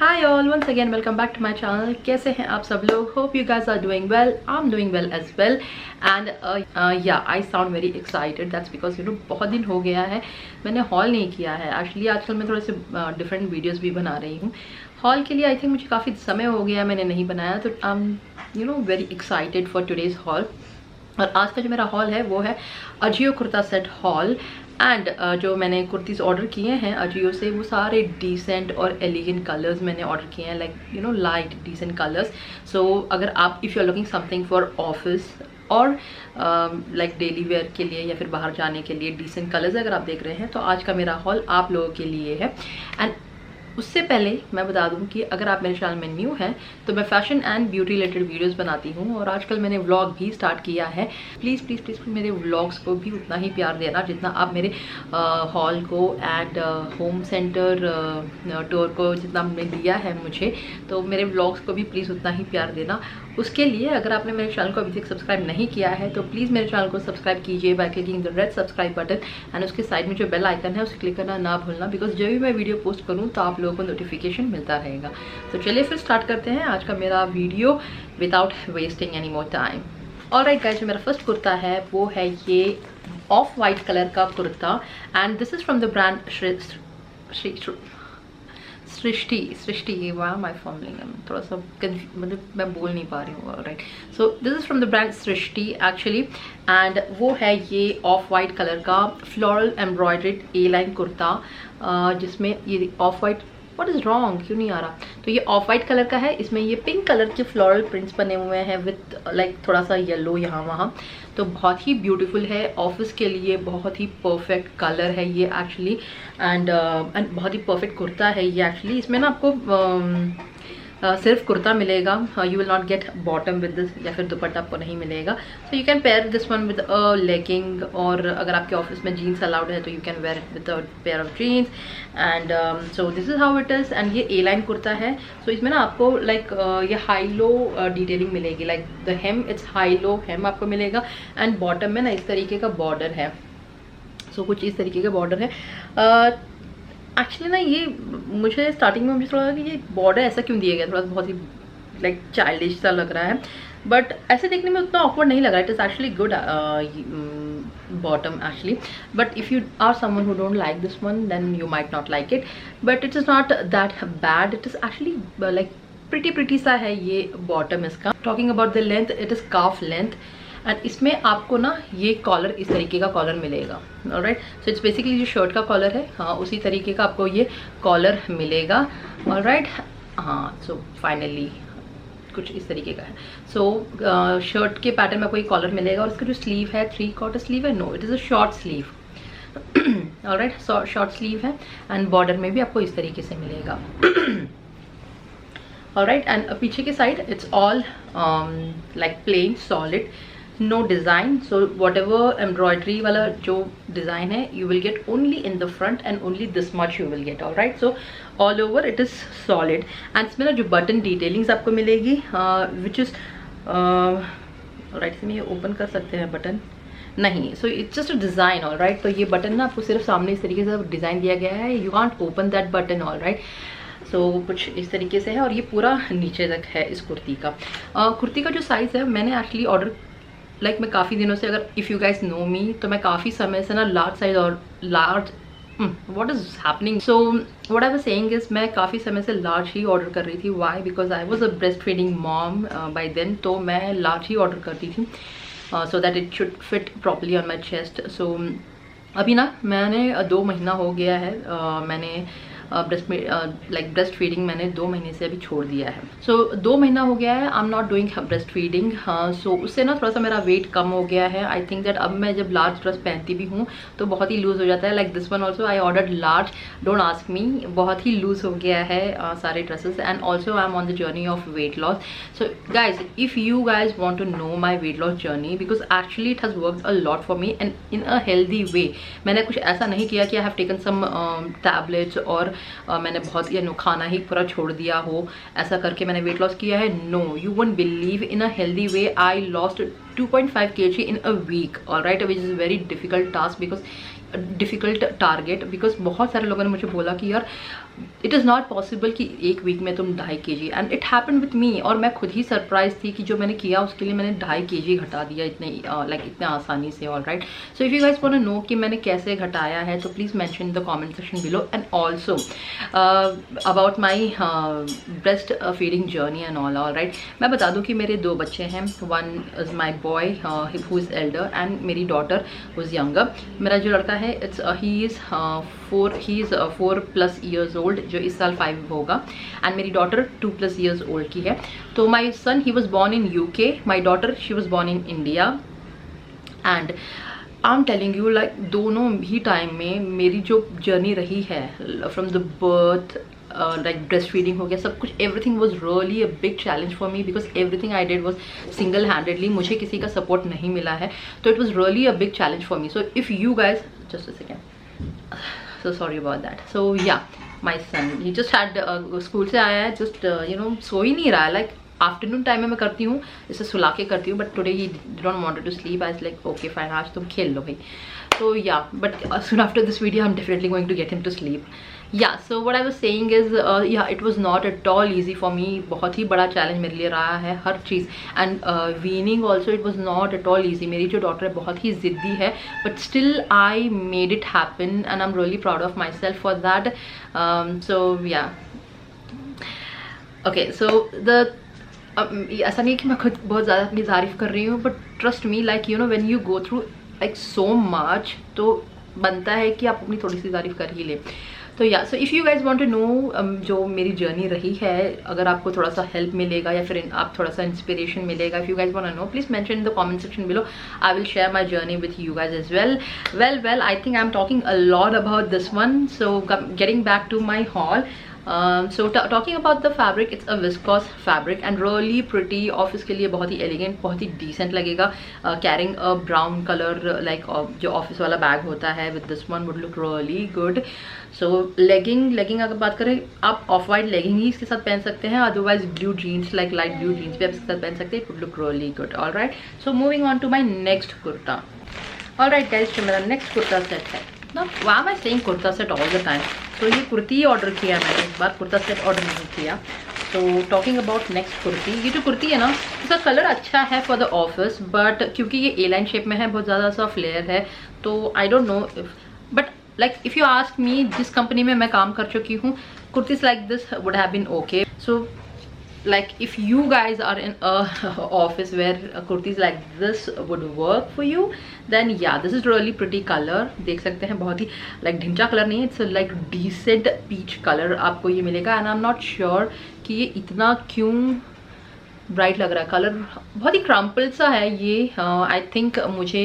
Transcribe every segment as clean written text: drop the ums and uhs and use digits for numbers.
Hi all, once again welcome back to my channel. कैसे हैं आप सब लोग? Hope you guys are doing well. I'm doing well as well. And yeah, I sound very excited. That's because बहुत दिन हो गया है मैंने हॉल नहीं किया है. Actually आजकल मैं थोड़े से डिफरेंट वीडियोस भी बना रही हूँ. हॉल के लिए आई थिंक मुझे काफ़ी समय हो गया मैंने नहीं बनाया, तो I am very excited for today's hall. और आज का जो मेरा हॉल है वो है Ajio kurta set hall. And जो मैंने कुर्तीज़ ऑर्डर किए हैं अजियो से वो सारे डिसेंट और एलिगेंट कलर्स मैंने ऑर्डर किए हैं, like light decent colours. So अगर आप if you are looking something for office और लाइक डेली वेयर के लिए या फिर बाहर जाने के लिए डिसेंट कलर्स अगर आप देख रहे हैं तो आज का मेरा हॉल आप लोगों के लिए है. एंड उससे पहले मैं बता दूं कि अगर आप मेरे चैनल में न्यू हैं तो मैं fashion and beauty related videos बनाती हूं और आजकल मैंने व्लॉग भी स्टार्ट किया है. प्लीज़ प्लीज़ प्लीज़ मेरे व्लॉग्स को भी उतना ही प्यार देना जितना आप मेरे हॉल को एंड होम सेंटर टूर को जितना आपने दिया है मुझे, तो मेरे व्लॉग्स को भी प्लीज़ उतना ही प्यार देना. उसके लिए अगर आपने मेरे चैनल को अभी तक सब्सक्राइब नहीं किया है तो प्लीज़ मेरे चैनल को सब्सक्राइब कीजिए by clicking the red subscribe button and उसके साइड में जो बेल आइकन है उसे क्लिक करना ना भूलना, बिकॉज जब भी मैं वीडियो पोस्ट करूँ तो आप लोगों को नोटिफिकेशन मिलता रहेगा. तो चलिए फिर स्टार्ट करते हैं आज का मेरा video without wasting any more time. Alright guys, जो मेरा फर्स्ट कुर्ता है वो है ये ऑफ वाइट कलर का kurta and this is from the brand Srishti. वाह माई फॉर्मलिंग थोड़ा सा मतलब मैं बोल नहीं पा रही हूँ. Right, so this is from the brand Srishti actually. And वो है ये ऑफ वाइट कलर का फ्लोरल एम्ब्रॉयड्रेड ए लाइन कुर्ता जिसमें ये of white what is wrong क्यों नहीं आ रहा. तो ये ऑफ वाइट कलर का है, इसमें ये पिंक कलर के फ्लोरल प्रिंट्स बने हुए हैं विथ लाइक थोड़ा सा येलो यहाँ वहाँ. तो बहुत ही ब्यूटीफुल है, ऑफिस के लिए बहुत ही परफेक्ट कलर है ये एक्चुअली. एंड बहुत ही परफेक्ट कुर्ता है ये एक्चुअली. इसमें ना आपको सिर्फ कुर्ता मिलेगा, you will not get bottom with this या फिर दुपट्टा आपको नहीं मिलेगा. So you can pair this one with a legging, और अगर आपके ऑफिस में जीन्स अलाउड है तो you can wear it with a pair of jeans. And so this is how it is. And ये ए लाइन कुर्ता है. सो इसमें ना आपको लाइक ये हाई लो डिटेलिंग मिलेगी, like the hem it's high low hem आपको मिलेगा. एंड बॉटम में ना इस तरीके का बॉर्डर है. सो कुछ इस तरीके का बॉर्डर है. एक्चुअली ना ये मुझे स्टार्टिंग में मुझे थोड़ा कि ये बॉर्डर ऐसा क्यों दिया गया, थोड़ा सा बहुत ही लाइक चाइल्डिश सा लग रहा है, बट ऐसे देखने में उतना ऑकवर्ड नहीं लग रहा है. It is actually good bottom actually. But if you are someone who don't like this one then you might not like it, but it is not that bad. It is actually like pretty सा है ये bottom इसका. Talking about the length, it is काफ length. And इसमें आपको ना ये collar इस तरीके का कॉलर मिलेगा. ऑलराइट, सो इट्स बेसिकली जो शर्ट का कॉलर है हाँ उसी तरीके का आपको ये कॉलर मिलेगा. ऑलराइट, हाँ सो फाइनली कुछ इस तरीके का है. सो शर्ट के पैटर्न में आपको ये कॉलर मिलेगा. और इसका जो स्लीव है 3/4 स्लीव है, no it is a short sleeve. Alright, short sleeve है एंड बॉर्डर में भी आपको इस तरीके से मिलेगा. ऑलराइट, एंड पीछे के side it's all like plain solid, no design. So whatever embroidery वाला जो डिज़ाइन है you will get only in the front and only this much you will get. Alright, so all over it is solid. And इसमें ना जो button detailings आपको मिलेगी which is right, इसमें ये ओपन कर सकते हैं बटन नहीं. So it's just a design. All right, तो ये बटन ना आपको सिर्फ सामने इस तरीके से डिज़ाइन दिया गया है, you can't open that button. All right, so कुछ इस तरीके से है और ये पूरा नीचे तक है इस कुर्ती का. कुर्ती का जो साइज़ है मैंने एक्चुअली ऑर्डर लाइक मैं काफ़ी दिनों से, अगर इफ़ यू गाइज नो मी तो मैं काफ़ी समय से ना लार्ज साइज और large what is happening. So what I was saying is मैं काफ़ी समय से लार्ज ही ऑर्डर कर रही थी. Why? Because I was a breast feeding mom by then. तो मैं लार्ज ही ऑर्डर करती थी so that it should fit properly on my chest. So अभी ना मैंने 2 महीना हो गया है मैंने ब्रेस्ट फीडिंग मैंने 2 महीने से अभी छोड़ दिया है. सो 2 महीना हो गया है I am not doing breast feeding. So उससे ना थोड़ा सा मेरा वेट कम हो गया है. आई थिंक दैट अब मैं जब लार्ज ड्रेस पहनती भी हूँ तो बहुत ही लूज़ हो जाता है. Like this one also I ordered large, don't ask me, बहुत ही लूज़ हो गया है सारे dresses. And also I am on the journey of weight loss. So guys if you guys want to know my weight loss journey, because actually it has worked a lot for me and in a healthy way. मैंने कुछ ऐसा नहीं किया कि I have taken some tablets और मैंने बहुत खाना ही पूरा छोड़ दिया हो, ऐसा करके मैंने वेट लॉस किया है. No, you won't believe, in a healthy way I lost 2.5 kg in a week. All right, which is a very difficult task because difficult target. Because बहुत सारे लोगों ने मुझे बोला कि यार इट इज़ नॉट पॉसिबल कि एक वीक में तुम 2.5 kg, and it happen with me. और मैं खुद ही सरप्राइज थी कि जो मैंने किया उसके लिए मैंने 2.5 kg घटा दिया इतने इतने आसानी से। All right, so if you guys want to know कि मैंने कैसे घटाया है तो please mention in the comment section below, and also about my breast feeding journey and all right. मैं बता दूँ कि मेरे 2 बच्चे हैं, one is my boy who is elder and मेरी डॉटर हु इज़ यंगर। मेरा जो लड़का है ही इज़ 4+ years old, जो इस साल 5 होगा, एंड मेरी डॉटर 2+ years old की है। तो my son he was born in UK, my daughter she was born in India, and I am telling you like दोनों ही टाइम में मेरी जो जर्नी रही है from the birth, like breast feeding हो गया, सब कुछ, everything was really a big challenge for me because everything I did was single handedly, मुझे किसी का सपोर्ट नहीं मिला है, तो it was really a big challenge for me. So if you guys, just a second, so sorry about that. So yeah, my son he just had school से आया है, just सो ही नहीं रहा है, लाइक आफ्टरनून टाइम में मैं करती हूँ, इसे सुला के करती हूँ, but today he don't wanted to sleep. I was like okay fine, आज तुम खेल लो भाई। तो yeah, but soon after this video I'm definitely going to get him to sleep. Yeah, so what I was saying is yeah, it was not at all easy for me, बहुत ही बड़ा challenge मेरे लिए रहा है हर चीज़, and weaning also it was not at all easy. मेरी जो डॉटर है बहुत ही ज़िद्दी है, but still I made it happen and I am really proud of my self for that. So yeah okay, सो ऐसा नहीं है कि मैं खुद बहुत ज़्यादा अपनी तारीफ कर रही हूँ, but trust me, like when you go through like so much, तो बनता है कि आप अपनी थोड़ी सी तारीफ कर ही लें। तो yeah, so if you guys want to know जो मेरी जर्नी रही है, अगर आपको थोड़ा सा हेल्प मिलेगा या फिर आप थोड़ा सा इंस्पिरेशन मिलेगा, if you guys want to know please mention in the comment section below, I will share my journey with you guys as well. Well I think I am talking a lot about this one, so getting back to my haul. So talking about the fabric, it's a viscose fabric and really pretty. Office के लिए बहुत ही elegant, बहुत ही decent लगेगा। Carrying a brown colour like जो office वाला bag होता है with this one would look really good. So legging अगर बात करें, आप ऑफ वाइट लेगिंग ही इसके साथ पहन सकते हैं, otherwise blue jeans like light blue jeans भी आप इसके साथ पहन सकते हैं, it would look really good. All right, so moving on to my next kurta. All right guys, जो मेरा नेक्स्ट कुर्ता सेट है ना, why am I saying kurta set all the time, तो ये कुर्ती ही ऑर्डर किया मैंने, इस बार कुर्ता सेट ऑर्डर नहीं किया। तो टॉकिंग अबाउट नेक्स्ट कुर्ती, ये जो कुर्ती है ना, इसका कलर अच्छा है फॉर द ऑफिस, बट क्योंकि ये ए लाइन शेप में है, बहुत ज़्यादा सा फ्लेयर है, तो I don't know if, but like if you ask me, जिस कंपनी में मैं काम कर चुकी हूँ, kurtis like this would have been okay. So like if you guys are in a office where kurtis like this would work for you, then yeah, this is really pretty color। देख सकते हैं, बहुत ही like ढिंचा कलर नहीं है, it's like decent peach color आपको ये मिलेगा, and I'm not sure कि ये इतना क्यों ब्राइट लग रहा है, कलर बहुत ही क्रम्पल सा है ये। आई थिंक मुझे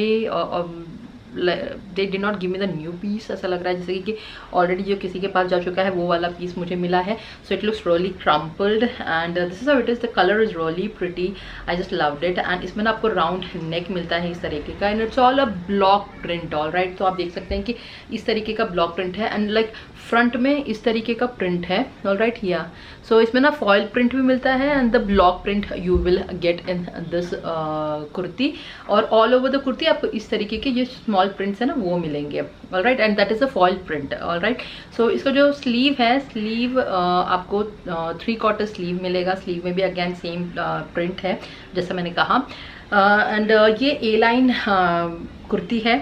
they did not give me the new piece, ऐसा लग रहा है जैसे कि ऑलरेडी जो किसी के पास जा चुका है वो वाला पीस मुझे मिला है। So it looks really crumpled and this is how it is, the colour is really pretty, I just loved it. And इसमें ना आपको राउंड नेक मिलता है इस तरीके का, and it's all a block print. All right, तो आप देख सकते हैं कि इस तरीके का ब्लॉक प्रिंट है, एंड लाइक फ्रंट में इस तरीके का प्रिंट है। ऑल राइट, या सो इसमें ना फॉयल प्रिंट भी मिलता है, and the block print you will get in this kurti, और ऑल ओवर द कुर्ती आपको इस तरीके के ये स्मॉल प्रिंट्स है ना वो मिलेंगे। All right, and that is a foil print. All right, so इसका जो स्लीव है, स्लीव आपको 3/4 स्लीव मिलेगा, स्लीव में भी अगेन सेम प्रिंट है जैसा मैंने कहा। एंड ये ए लाइन कुर्ती है,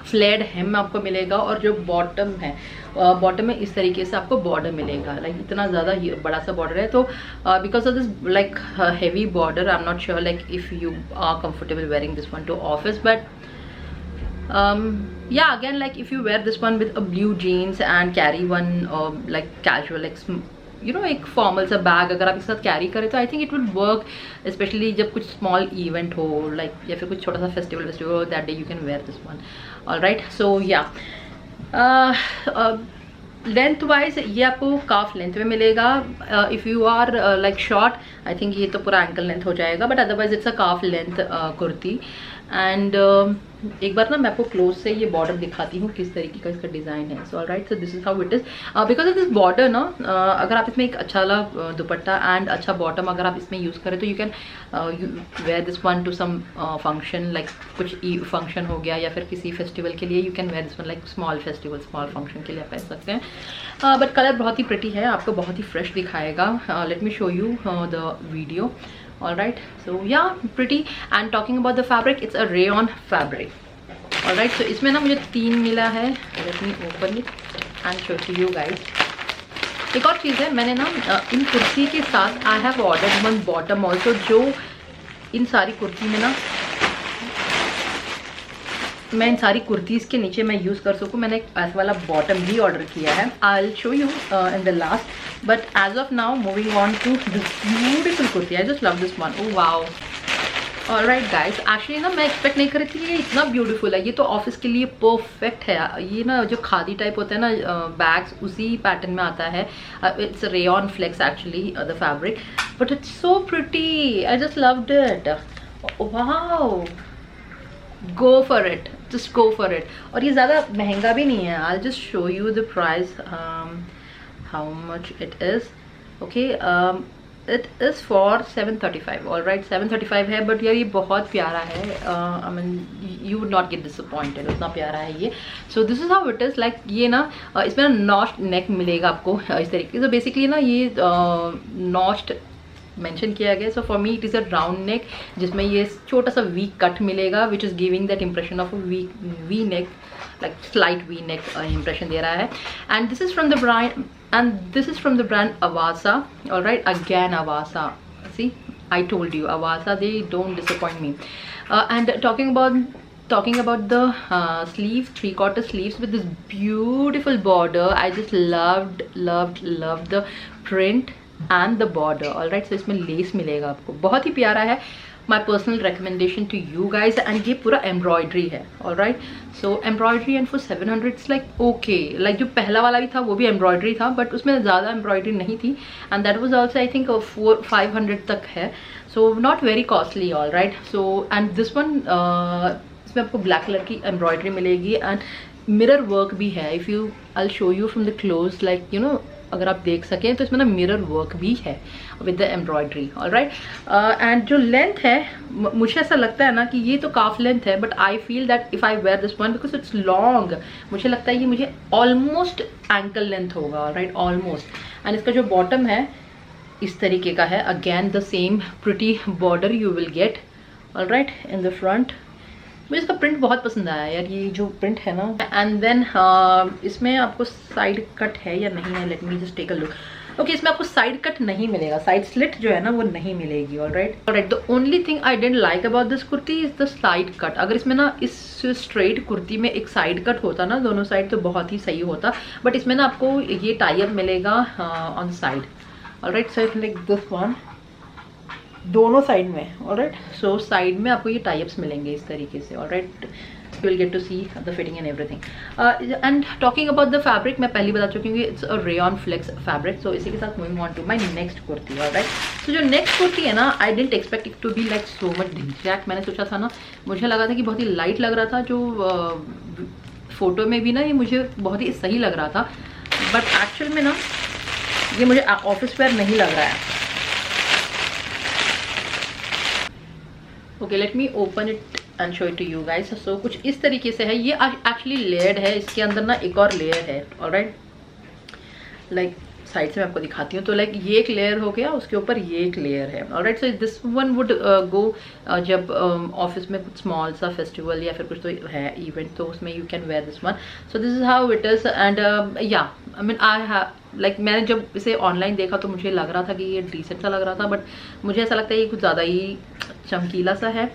फ्लेड हेम आपको मिलेगा, और जो बॉटम है, बॉटम में इस तरीके से आपको बॉर्डर मिलेगा, लाइक इतना ज़्यादा बड़ा सा बॉर्डर है। तो because of this like heavy border, I am not sure like if you are comfortable wearing this one to office, but yeah, again like if you wear this one with a blue jeans and carry one like casual like एक formal सा bag अगर आप इसके साथ carry करें तो I think it will work, specially जब कुछ स्मॉल इवेंट हो लाइक या फिर कुछ छोटा सा फेस्टिवल हो, that day you can wear this one. All right, so yeah length wise ये आपको काफ लेंथ में मिलेगा। If you are like short, I think ये तो पूरा एंकल लेंथ हो जाएगा, but otherwise it's a calf length kurti. And एक बार ना मैं आपको क्लोज से ये बॉर्डर दिखाती हूँ किस तरीके का इसका डिज़ाइन है। So alright, so this is how it is. Because of this border ना, अगर आप इसमें एक अच्छा वाला दुपट्टा एंड अच्छा बॉटम अगर आप इसमें यूज़ करें तो you can wear this one to some function, like कुछ फंक्शन हो गया या फिर किसी फेस्टिवल के लिए, you can wear this one like small festival, small function के लिए आप पहन सकते हैं। बट कलर बहुत ही प्रिटी है, आपको बहुत ही फ्रेश दिखाएगा। Let me show you the video. Alright, so yeah, pretty. And talking about the fabric, it's a rayon fabric. Alright, so इसमें ना मुझे 3 मिला है। Let me open it and show to you guys. एक और चीज़ है, मैंने ना इन कुर्ती के साथ I have ordered one bottom also, जो इन सारी कुर्ती में ना मैं इन सारी कुर्तीज़ के नीचे मैं यूज़ कर सकूँ। मैंने एक ऐसा वाला बॉटम भी ऑर्डर किया है। I will show you in the last, but as of now moving on to this beautiful kurti. I just love this one. Oh wow. Alright guys, actually ना मैं एक्सपेक्ट नहीं कर रही थी कि ये इतना ब्यूटीफुल है। ये तो ऑफिस के लिए परफेक्ट है। ये ना जो खादी टाइप होता है ना बैग्स, उसी पैटर्न में आता है। It's rayon flex actually the fabric, but it's so pretty. I just loved it. Wow, go for it, just go for it. और ये ज़्यादा महंगा भी नहीं है। I just show you the price, how much it is. Okay, it is for 735। Alright, 735 है, but यार ये बहुत प्यारा है। I mean you would not get disappointed, उतना प्यारा है ये। So this is how it is. Like ये ना इसमें ना नॉच्ड नेक मिलेगा आपको इस तरीके से। बेसिकली ना ये नॉच्ड मेंशन किया गया। So for me it is a round neck, जिसमें ये छोटा सा वी कट मिलेगा, which is giving that impression of a V neck, like slight V neck impression दे रहा है। And this is from the brand Avasa. Alright, again Avasa. See, I told you Avasa, they don't disappoint me. And talking about the sleeves, 3/4 sleeves with this beautiful border. I just loved the print and the border. Alright, so इसमें less मिलेगा आपको, बहुत ही प्यारा है। My personal recommendation to you guys, and ये पूरा embroidery है। Alright, so embroidery and for 700 it's like okay, like जो पहला वाला भी था वो भी एम्ब्रॉयडरी था, बट उसमें ज़्यादा एम्ब्रॉयडरी नहीं थी, and that was also I think 400-500 तक है, so not very costly. Alright, so and this one इसमें आपको ब्लैक कलर की एम्ब्रॉयडरी मिलेगी एंड मिरर वर्क भी है। If you I show you from the close, like you know, अगर आप देख सकें तो इसमें ना मिरर वर्क भी है with the embroidery. Alright, and जो लेंथ है, मुझे ऐसा लगता है ना कि ये तो काफ लेंथ है, but I feel that if I wear this one because it's long, मुझे लगता है ये मुझे ऑलमोस्ट एंकल लेंथ होगा। Alright, almost. एंड इसका जो बॉटम है इस तरीके का है, again the same pretty border you will get. Alright, in the front मुझे इसका प्रिंट बहुत पसंद आया यार, ये जो प्रिंट है ना। एंड देन इसमें आपको साइड कट है या नहीं है, let me just take a look. Okay, इसमें आपको साइड कट नहीं मिलेगा, साइड स्लिट जो है ना वो नहीं मिलेगी। Alright, the only thing I don't like about this kurti is the side cut. अगर इसमें ना इस स्ट्रेट कुर्ती में एक साइड कट होता ना दोनों साइड तो बहुत ही सही होता, बट इसमें ना आपको ये टाई अप मिलेगा on side. Alright, so like this one दोनों साइड में। ऑलराइट, सो साइड में आपको ये टाइप्स मिलेंगे इस तरीके से। Alright, you will get to see the fitting and everything. And talking about the fabric, मैं पहले बता चुकी हूँ, it's a rayon flex fabric. So इसी के साथ moving on to my next kurti. Alright, so जो नेक्स्ट कुर्ती है ना, आई didn't expect it to be like so much डिजैक्ट। मैंने सोचा था ना, मुझे लगा था कि बहुत ही लाइट लग रहा था, जो फोटो में भी ना ये मुझे बहुत ही सही लग रहा था, बट एक्चुअल में ना ये मुझे ऑफिस वेयर नहीं लग रहा है। Okay, let me open it and show it to you guys. So कुछ इस तरीके से है। ये एक्चुअली लेयर्ड है, इसके अंदर ना एक और लेयर है। ऑलराइट, लाइक साइड से मैं आपको दिखाती हूँ। तो लाइक ये एक लेयर हो गया, उसके ऊपर ये एक लेयर है। Alright, so this one would गो जब ऑफिस में कुछ स्मॉल सा फेस्टिवल या फिर कुछ तो है इवेंट, तो उसमें you can wear this one. So this is how it is. And yeah I mean I have like मैंने जब इसे ऑनलाइन देखा तो मुझे लग रहा था कि ये डिसेंट सा लग रहा था, बट मुझे ऐसा लगता है ये कुछ ज़्यादा ही चमकीला सा है,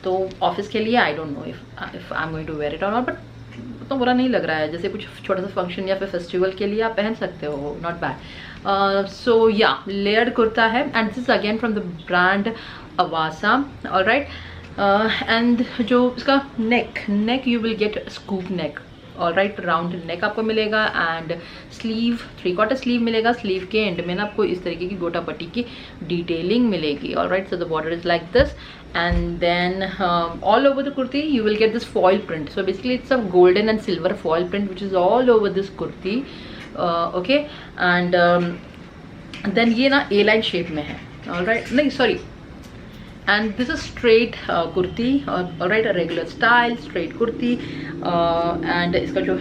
तो ऑफिस के लिए I don't know if I am going to wear it और नॉट, बट तो बुरा नहीं लग रहा है। जैसे कुछ छोटा सा फंक्शन या फिर फेस्टिवल के लिए आप पहन सकते हो, नॉट बैड। सो या लेयर्ड कुर्ता है and this is again from the brand Avasa. Alright, and जो इसका neck you will get scoop neck. Alright, round neck आपको मिलेगा एंड स्लीव 3/4 स्लीव मिलेगा। स्लीव के एंड में ना आपको इस तरीके की गोटा पट्टी की डिटेलिंग मिलेगी। Alright, so the border is like this and then all over the kurti you will get this foil print. So basically it's a golden and silver foil print which is all over this kurti. Okay, and then ये ना A line shape में है। Alright, नहीं sorry, and this is straight kurti, alright, a regular style straight kurti, and इसका जो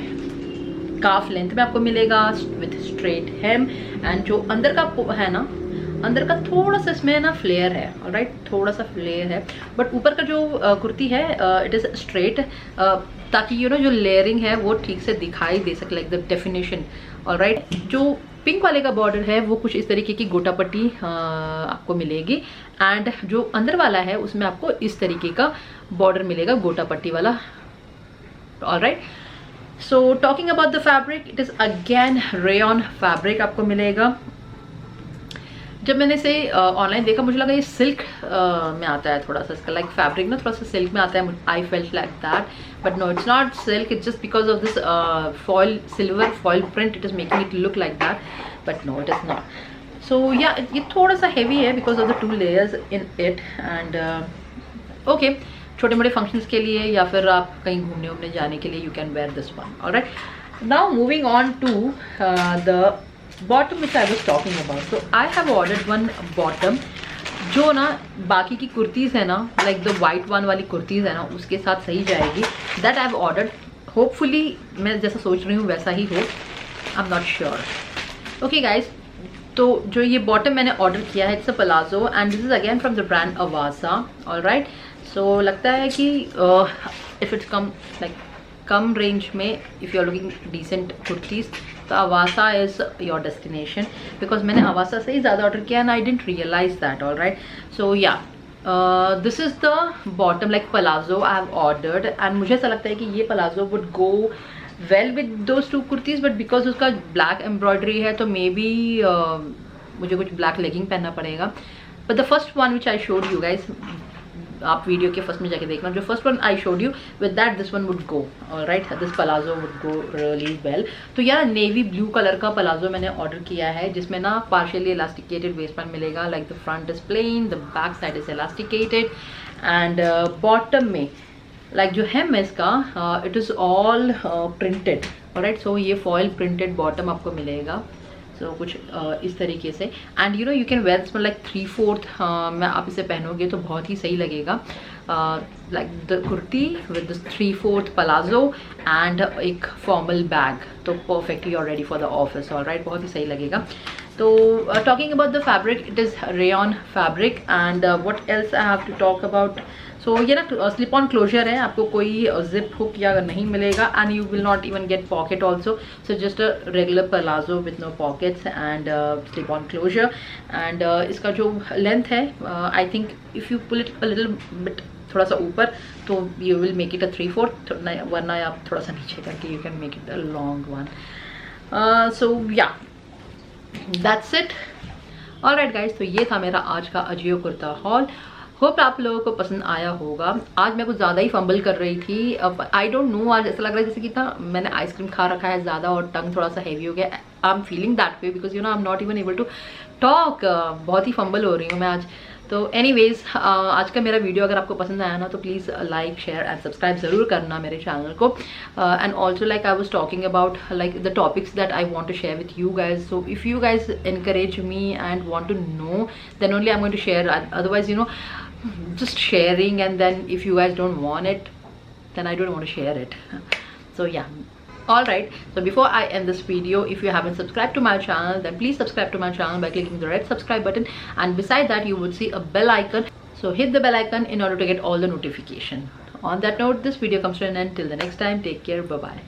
काफ length में आपको मिलेगा with straight hem, and जो अंदर का है ना, अंदर का थोड़ा सा इसमें ना फ्लेयर है। ऑलराइट, थोड़ा सा फ्लेयर है, बट ऊपर का जो कुर्ती है इट इज़ स्ट्रेट, ताकि यू नो जो लेयरिंग है वो ठीक से दिखाई दे सके, लाइक द डेफिनेशन। ऑलराइट, जो पिंक वाले का बॉर्डर है वो कुछ इस तरीके की गोटा पट्टी आपको मिलेगी, एंड जो अंदर वाला है उसमें आपको इस तरीके का बॉर्डर मिलेगा गोटा पट्टी वाला। Alright, so talking about the fabric, it is again rayon fabric आपको मिलेगा। जब मैंने इसे ऑनलाइन देखा मुझे लगा ये सिल्क में आता है थोड़ा सा, इसका लाइक फैब्रिक ना थोड़ा सा सिल्क में आता है। I felt like that, but no, it's not silk, it's just because of this foil, silver foil print, it is making it look like that, but no, it is not. So yeah ये थोड़ा सा heavy है because of the 2 layers in it, and okay, छोटे मोटे functions के लिए या फिर आप कहीं घूमने वूमने जाने के लिए you can wear this one. Alright, now moving on to the bottom which I was talking about. So I have ordered one bottom जो ना बाकी की कुर्तीज़ है ना, like the white one वाली कुर्तीज़ है ना, उसके साथ सही जाएगी। That I have ordered, hopefully मैं जैसा सोच रही हूँ वैसा ही हो, I'm not sure. Okay guys, तो जो ये बॉटम मैंने ऑर्डर किया है, it's a palazzo and this is again from the brand Avasa. Alright, so लगता है कि इफ़ इट्स कम लाइक कम रेंज में, if you are looking decent kurtis, तो Avasa is your destination, because मैंने अवासा से ही ज़्यादा ऑर्डर किया and I didn't realise that. Alright, so yeah this is the bottom like palazzo I have ordered, and मुझे ऐसा लगता है कि ये palazzo would go well with those 2 kurtis, but because उसका ब्लैक एम्ब्रॉयडरी है तो मे बी मुझे कुछ ब्लैक लेगिंग पहनना पड़ेगा। But the first one which I showed you guys, आप वीडियो के फर्स्ट में जाके देखना, जो first one I showed you, with that this one would go. Alright, this palazzo would go really well. तो यार नेवी ब्लू कलर का पलाजो मैंने ऑर्डर किया है, जिसमें ना पार्शियली इलास्टिकेटेड वेस्ट बैंड मिलेगा, like the front is plain, the back side is elasticated, and bottom में लाइक जो हेम है इसका it is all printed. Alright, so ये फॉयल प्रिंटेड बॉटम आपको मिलेगा। सो कुछ इस तरीके से, and you know you can wear this like 3/4 में आप इसे पहनोगे तो बहुत ही सही लगेगा, like the kurti with this 3/4 palazzo and एक फॉर्मल बैग, तो perfectly you are ready for the office. Alright, बहुत ही सही लगेगा। तो talking about the fabric, it is rayon fabric, and what else I have to talk about. So ये ना slip on closure है, आपको कोई जिप हुक या नहीं मिलेगा, and you will not even get pocket also, so just a regular palazzo with no pockets and slip on closure. And इसका जो लेंथ है, I think if you pull it a little bit थोड़ा सा ऊपर, तो you will make it a 3/4, वरना आप थोड़ा सा नीचे करके you can make it a long one. So yeah that's it. Alright guys, तो ये था मेरा आज का अजियो कुर्ता हॉल। होप आप लोगों को पसंद आया होगा। आज मैं कुछ ज़्यादा ही फंबल कर रही थी, अब आई डोंट नो, आज ऐसा लग रहा है जैसे कि ना मैंने आइसक्रीम खा रखा है ज़्यादा और टंग थोड़ा सा हैवी हो गया। I am feeling that way because you know I am not even able to talk, बहुत ही फंबल हो रही हूँ मैं आज। तो एनीवेज, आज का मेरा वीडियो अगर आपको पसंद आया ना तो please like share and subscribe ज़रूर करना मेरे चैनल को, and also like I was talking about like the topics that I want to share with you guys. So if you guys encourage me and want to know, then only I'm going to share, otherwise you know just sharing, and then if you guys don't want it, then I don't want to share it. So yeah, all right, so before I end this video, if you haven't subscribed to my channel, then please subscribe to my channel by clicking the red subscribe button, and beside that you would see a bell icon, so hit the bell icon in order to get all the notification. On that note, this video comes to an end. Till the next time, take care, bye bye.